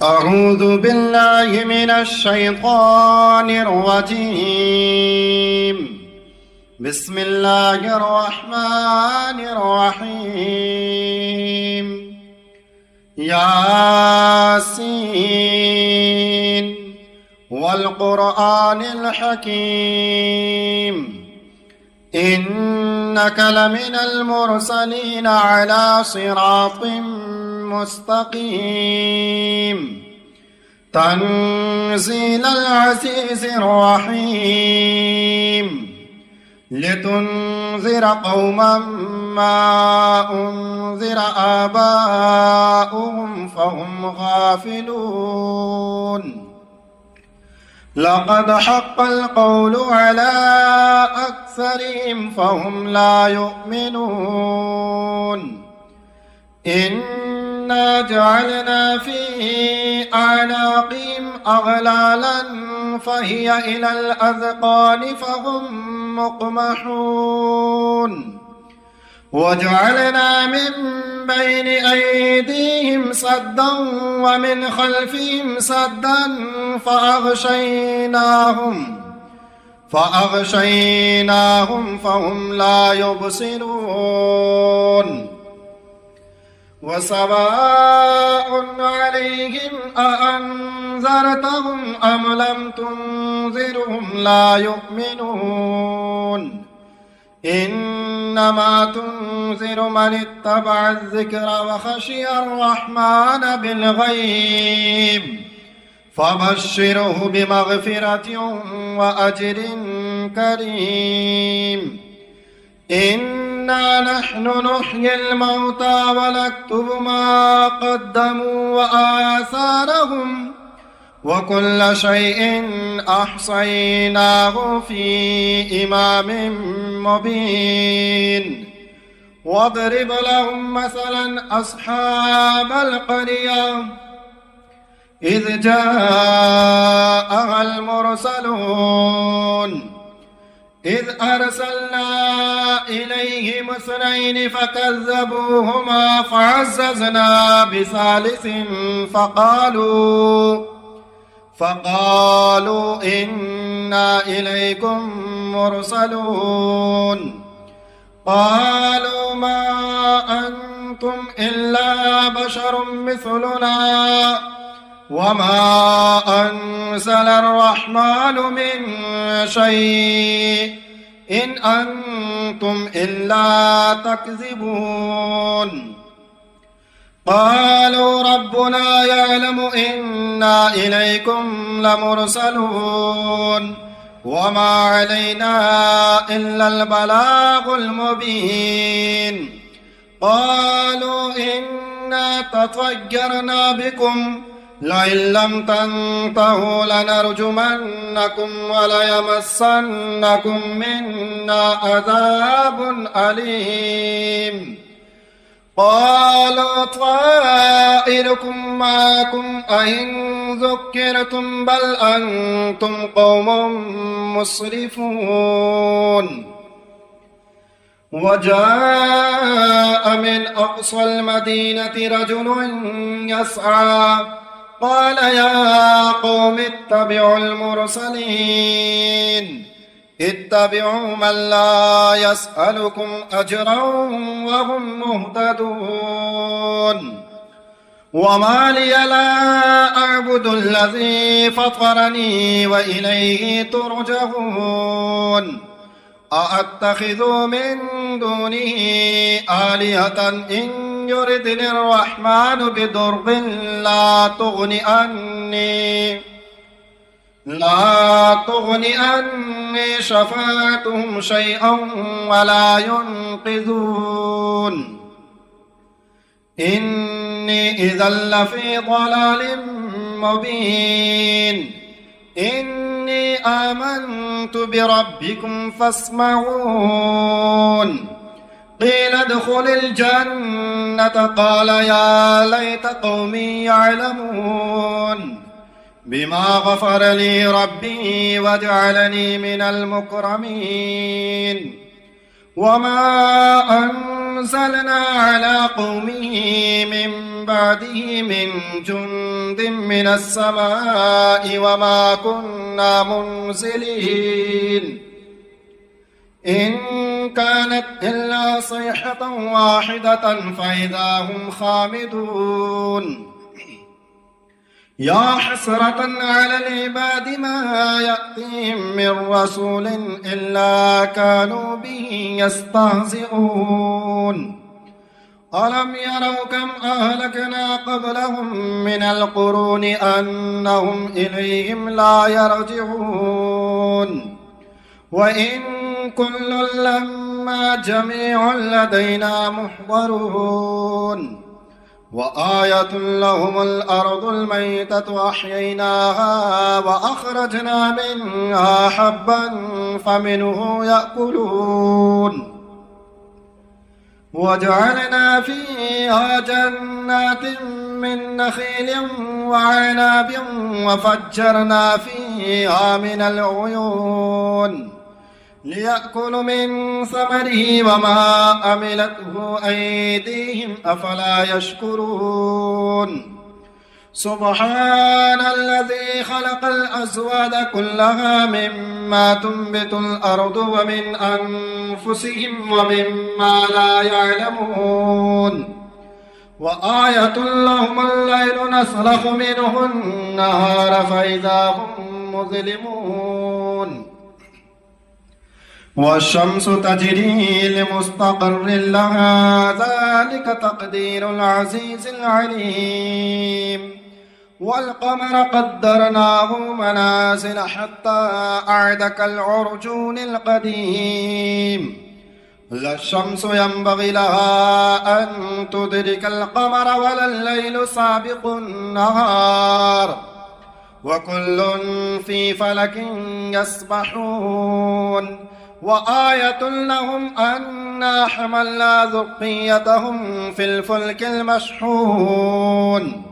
أعوذ بالله من الشيطان الرجيم. بسم الله الرحمن الرحيم. ياسين والقرآن الحكيم إنك لمن المرسلين على صراط مستقيم تنزيل العزيز الرحيم لتنذر قوما ما أنذر آباؤهم فهم غافلون. لقد حق القول على أكثرهم فهم لا يؤمنون. إنا جعلنا في أعناقهم أغلالا فهي إلى الأذقان فهم مقمحون. وجعلنا من بين أيديهم سدا ومن خلفهم سدا فأغشيناهم فهم لا يبصرون. وسواء عليهم أأنذرتهم أم لم تنذرهم لا يؤمنون. إنما تنذر من اتبع الذكر وخشي الرحمن بالغيب فبشره بمغفرة وأجر كريم. إنا نحن نحيي الموتى ونكتب ما قدموا وآثارهم وكل شيء أحصيناه في إمام مبين. واضرب لهم مثلا أصحاب القرية إذ جاءها المرسلون إذ أرسلنا إليهم اثنين فكذبوهما فعززنا بثالث فقالوا إنا إليكم مرسلون. قالوا ما أنتم إلا بشر مثلنا وما أنزل الرحمن من شيء إن أنتم إلا تكذبون. قالوا ربنا يعلم إنا إليكم لمرسلون وما علينا إلا البلاغ المبين. قالوا إنا تطيرنا بكم لئن لم تنتهوا لنرجمنكم وليمسنكم منا عذاب أليم. قالوا طائركم معكم أئن ذكرتم بل أنتم قوم مسرفون. وجاء من أقصى المدينة رجل يسعى قال يا قوم اتبعوا المرسلين اتبعوا من لا يسألكم أجرا وهم مهتدون. وما لي لا أعبد الذي فطرني وإليه ترجعون. أأتخذ من دونه آلهة إن يردني الرحمن بضر لا تغن عني شفاعتهم شيئا ولا ينقذون. إني إذا لفي ضلال مبين. إني آمنت بربكم فاسمعون. قيل ادخل الجنة قال يا ليت قومي يعلمون بما غفر لي ربي وجعلني من المكرمين. وما أنزلنا على قومه من بعده من جند من السماء وما كنا منزلين إن كانت إلا صيحة واحدة فإذا هم خامدون يا حسرة على العباد ما يأتيهم من رسول إلا كانوا به يستهزئون ألم يروا كم أهلكنا قبلهم من القرون أنهم إليهم لا يرجعون وإن كل لما جميع لدينا محضرون وآية لهم الأرض الميتة أحييناها وأخرجنا منها حبا فمنه يأكلون وجعلنا فيها جنات من نخيل وعناب وفجرنا فيها من العيون ليأكلوا من ثمره وما عملته أيديهم أفلا يشكرون سبحان الذي خلق الأزواج كلها مما تنبت الأرض ومن أنفسهم ومما لا يعلمون وآية لهم الليل نسلخ منه النهار فإذا هم مظلمون والشمس تجري لمستقر لها ذلك تقدير العزيز العليم والقمر قدرناه منازل حتى أعد كالعرجون القديم لا الشمس ينبغي لها أن تدرك القمر ولا الليل سابق النهار وكل في فلك يسبحون وآية لهم أنا حملنا ذريتهم في الفلك المشحون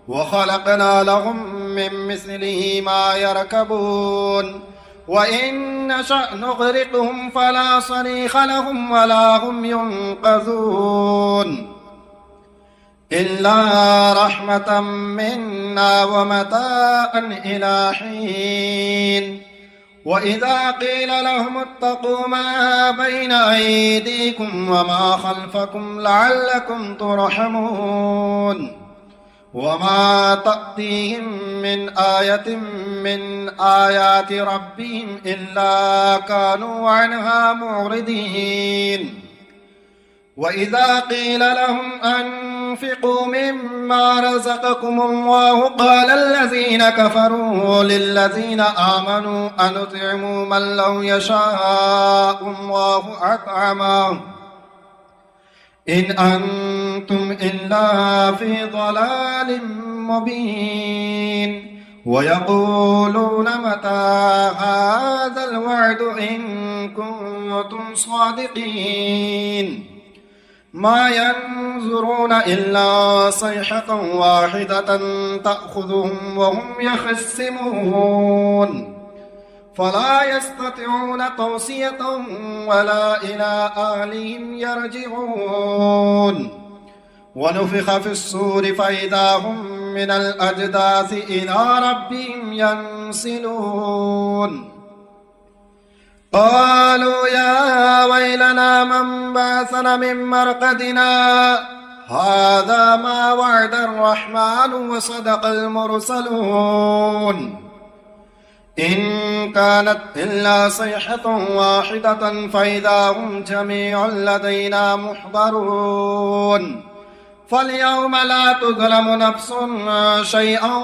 وخلقنا لهم من مثله ما يركبون وإن نشأ نغرقهم فلا صريخ لهم ولا هم ينقذون إلا رحمة منا ومتاعا إلى حين وإذا قيل لهم اتقوا ما بين أيديكم وما خلفكم لعلكم ترحمون وما تأتيهم من آية من آيات ربهم إلا كانوا عنها معرضين وإذا قيل لهم أنفقوا مما رزقكم الله قال الذين كفروا للذين آمنوا أنطعم من لو يشاء الله أطعمه إن أنتم إلا في ضلال مبين ويقولون متى هذا الوعد إن كنتم صادقين ما ينظرون إلا صيحة واحدة تأخذهم وهم يخصمون فلا يستطيعون توصية ولا إلى أهلهم يرجعون ونفخ في الصور فإذا هم من الأجداث إلى ربهم ينسلون قالوا يا ويلنا من بعثنا من مرقدنا هذا ما وعد الرحمن وصدق المرسلون إن كانت إلا صيحة واحدة فإذا هم جميع لدينا محضرون فاليوم لا تظلم نفس شيئا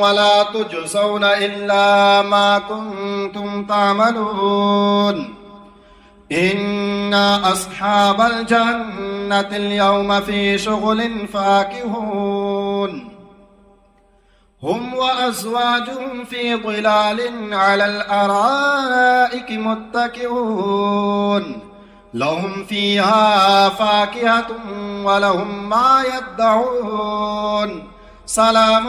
ولا تجزون إلا ما كنتم تعملون إن أصحاب الجنة اليوم في شغل فاكهون هم وأزواجهم في ظلال على الأرائك متكئون لهم فيها فاكهة ولهم ما يدعون سلام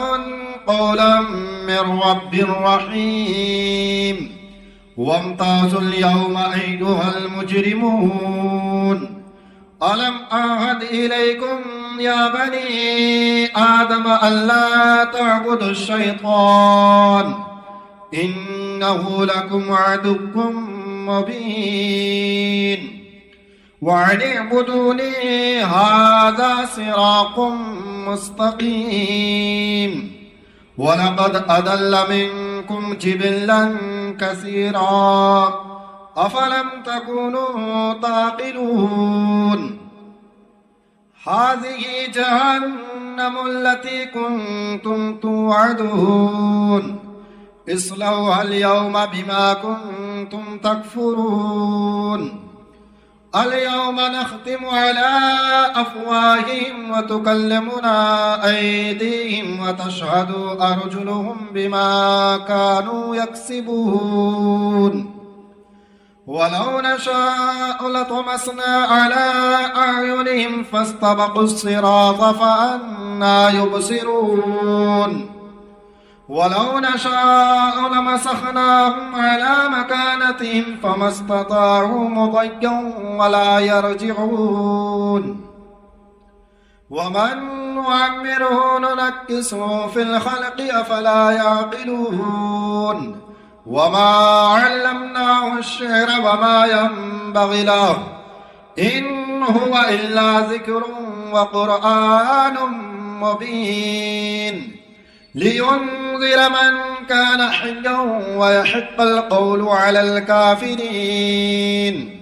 قولا من رب رحيم وامتازوا اليوم أيها المجرمون ألم أعهد إليكم يا بني آدم ألا تعبدوا الشيطان إنه لكم عدو مبين وأن اعبدوني هذا صراط مستقيم ولقد أضل منكم جبلا كثيرا أفلم تكونوا تعقلون هذه جهنم التي كنتم توعدون اصلوها اليوم بما كنتم تكفرون اليوم نختم على أفواههم وتكلمنا أيديهم وتشهد أرجلهم بما كانوا يكسبون ولو نشاء لطمسنا على أعينهم فاستبقوا الصراط فأنى يبصرون ولو نشاء لمسخناهم على مكانتهم فما استطاعوا مضيا ولا يرجعون ومن نعمره ننكسه في الخلق أفلا يعقلون وما علمناه الشعر وما ينبغي له إن هو إلا ذكر وقرآن مبين لينذر من كان حيا ويحق القول على الكافرين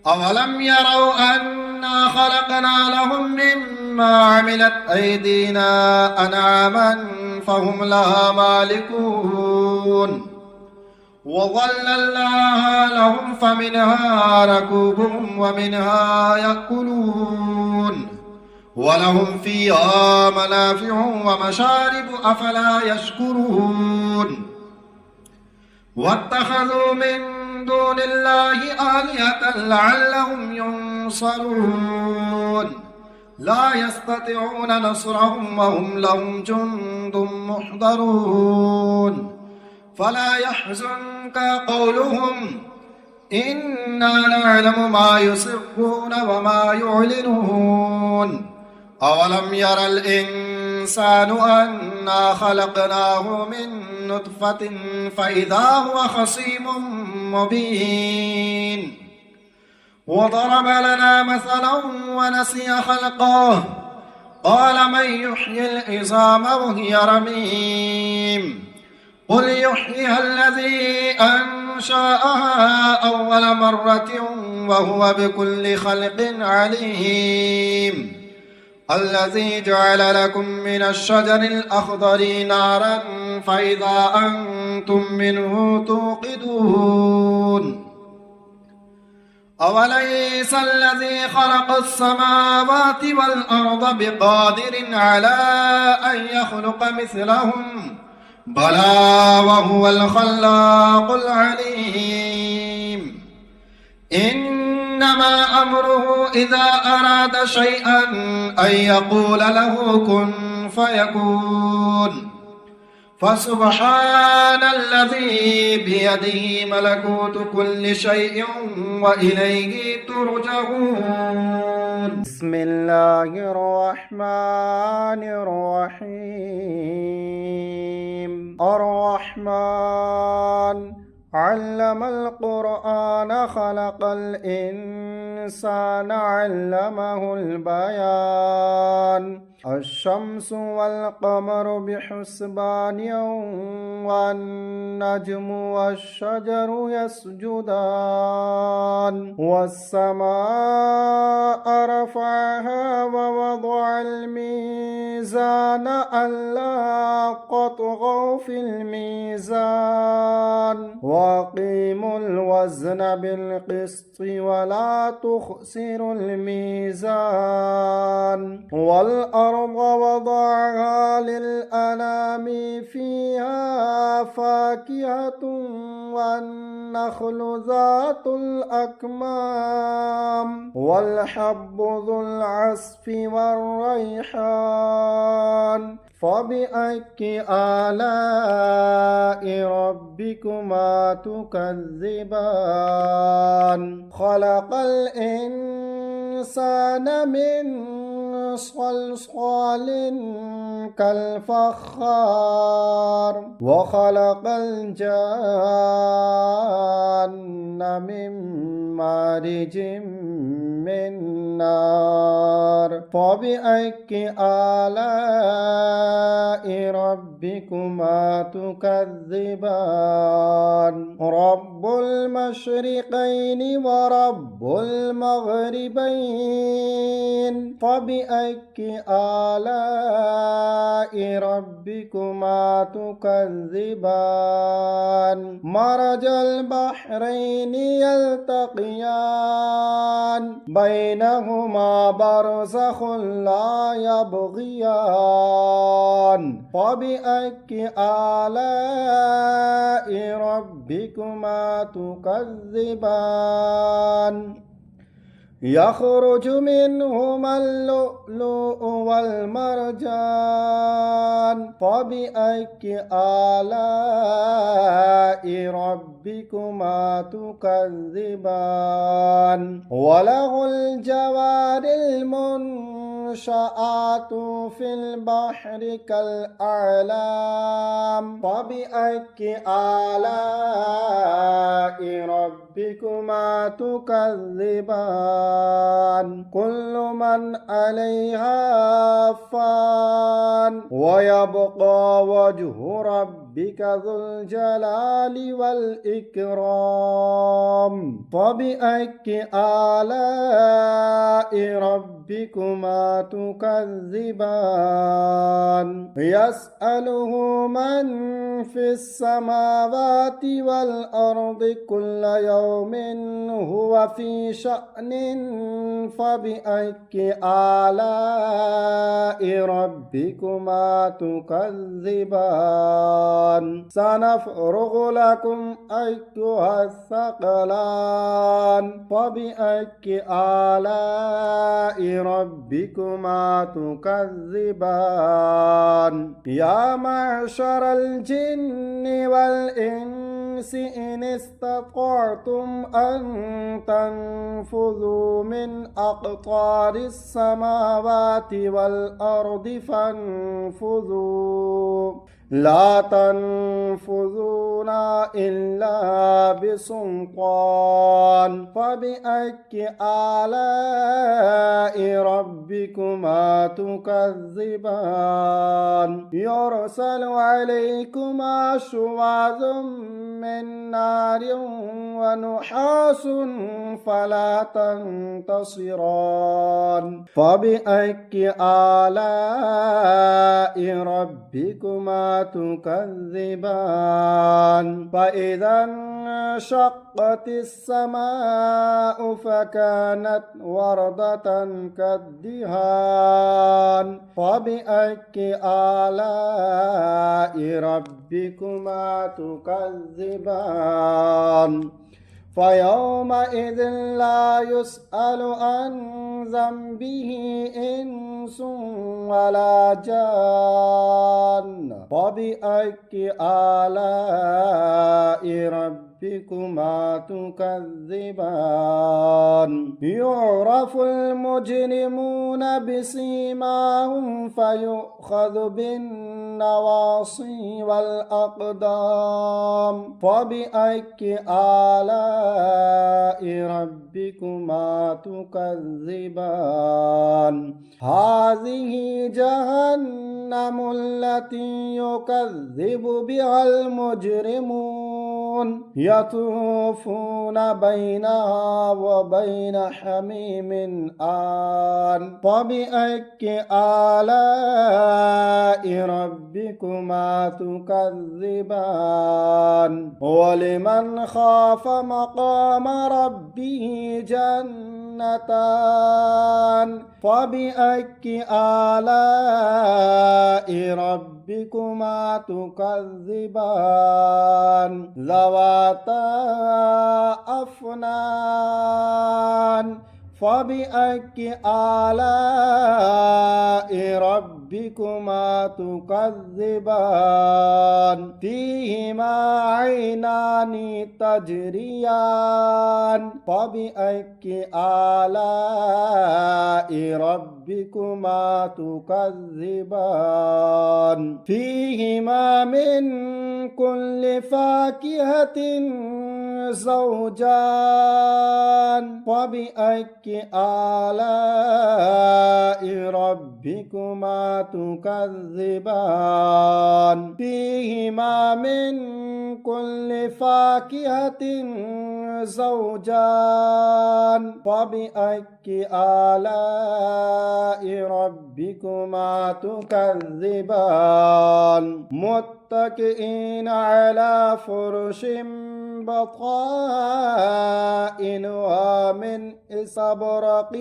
أولم يروا أنا خلقنا لهم مما عملت أيدينا أنعاما فهم لها مالكون وظللناها لهم فمنها ركوبهم ومنها يأكلون ولهم فيها منافع ومشارب أفلا يشكرون واتخذوا من دون الله آلهة لعلهم ينصرون لا يستطيعون نصرهم وهم لهم جند محضرون فلا يحزنك قولهم إنا نعلم ما يسرون وما يعلنون أولم ير الإنسان أنا خلقناه من نطفة فإذا هو خصيم مبين وضرب لنا مثلا ونسي خلقه قال من يحيي العظام وهي رميم قل يحييها الذي أنشأها أول مرة وهو بكل خلق عليم الذي جعل لكم من الشجر الأخضر نارا فإذا أنتم منه توقدون أوليس الذي خلق السماوات والأرض بقادر على أن يخلق مثلهم بلى وهو الخلاق العليم إنما أمره إذا أراد شيئا أن يقول له كن فيكون فسبحان الذي بيده ملكوت كل شيء وإليه ترجعون بسم الله الرحمن الرحيم الرحمن علم القرآن خلق الإنسان علمه البيان الشمس والقمر بحسبان والنجم والشجر يسجدان والسماء رفعها ووضع الميزان ألا تطغوا في الميزان وأقيموا الوزن بالقسط ولا تخسروا الميزان والأرض وضعها للأنام فيها فاكهة والنخل ذات الأكمام والحب ذو العصف والريحان فبأي آلاء ربكما تكذبان خلق الإنسان الإنسان من صلصال كالفخار وخلق الجان من مارج من نار فبأي آلاء ربكما تكذبان رب المشرقين ورب المغربين فبأي آلاء ربكما تكذبان مرج البحرين يلتقيان بينهما برزخ لا يبغيان فبأي آلاء ربكما تكذبان يخرج منهما اللؤلؤ والمرجان فبأي آلاء ربكما تكذبان وله الجوار المنشآت في البحر كالأعلام فبأي آلاء ربكما تكذبان كل من عليها فان ويبقى وجه ربك ذو الجلال والإكرام فبأي آلاء ربكما تكذبان يسأله من في السماوات والأرض كل يوم هو في شأن فبأي آلاء ربكما تكذبان سنفرغ لكم أيها الثقلان فبأي آلاء ربكما تكذبان يا معشر الجن والإنس إن استطعتم أن تنفذوا من أقطار السماوات والأرض فانفذوا لا تنفذون إلا بسلطان فبأي آلاء ربكما تكذبان يرسل عليكما شواظ من نار ونحاس فلا تنتصران فبأي آلاء ربكما تكذبان فإذا انشقت السماء فكانت وردة كالدهان فبأي آلاء ربكما تكذبان فيومئذ لا يسأل عن ذنبه إنس ولا جان فبأي آلاء ربكما تكذبان يعرف المجرمون بسيماهم فيؤخذ بالنواصي والأقدام فبأي آلاء ربكما تكذبان هذه جهنم التي يكذب بها المجرمون يطوفون بينها وبين حميم آن فبأي آلاء ربكما تكذبان ولمن خاف مقام ربه جنتان فبأي آلاء ربكما تكذبان ذواتا أفنان فبأي آلاء ربكما ربكما تكذبان فيهما عينان تجريان فبأي آلاء ربكما تكذبان فيهما من كل فاكهة زوجان فبأي آلاء ربكما تكذبان فيهما من كل فاكهة زوجان فبأي آلاء ربكما تكذبان متكئين على فرش بطائنها من استبرق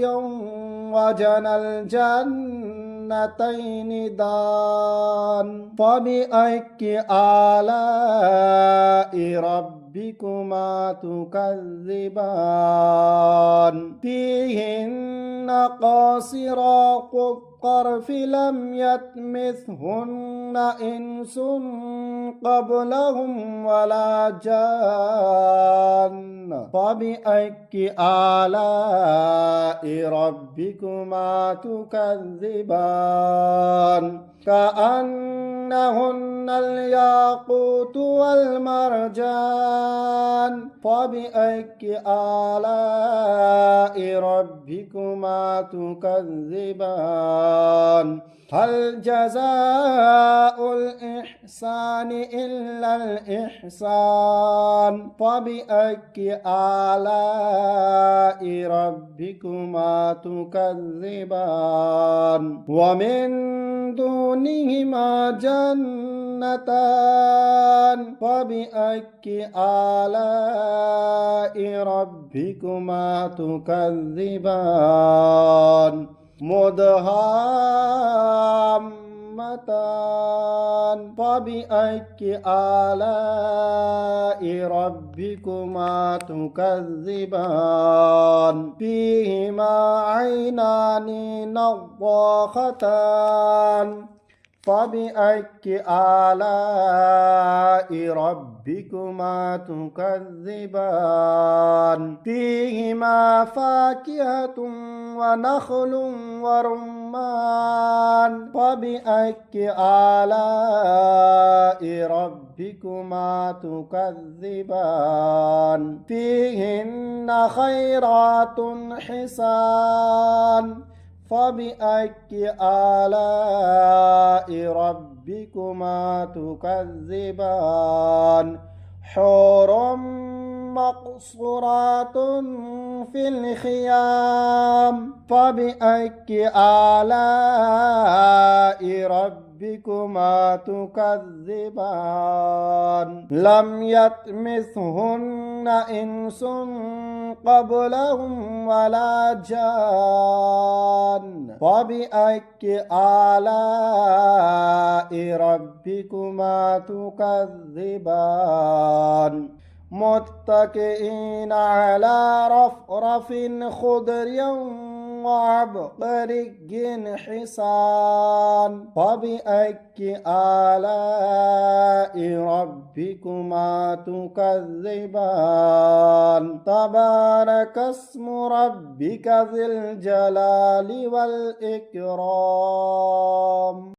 وجنى الجنتين دان فبأي آلاء ربكما تكذبان فيهن قاصرات الطرف لم يطمثهن إنس قبلهم ولا جان فبأي آلاء ربكما تكذبان كأنهن الياقوت والمرجان فبأي آلاء ربكما تكذبان هل جزاء الإحسان إلا الإحسان فبأي آلاء ربكما تكذبان ومن دونهما جنتان فبأي آلاء ربكما تكذبان مدهامتان فبأي آلاء ربكما تكذبان فيهما عينان نضاختان فبأي آلاء ربكما تكذبان فيهما فاكهة ونخل ورمان فبأي آلاء ربكما تكذبان فيهن خيرات حسان فبأي آلاء ربكما تكذبان حور مقصورات في الخيام فبأي آلاء ربكما تكذبان لم يطمثهن إنس قبلهم ولا جان فبأي آلاء ربكما تكذبان متكئين على رفرف خضر وعبقري حسان فبأي آلاء ربكما تكذبان تبارك اسم ربك ذي الجلال والإكرام.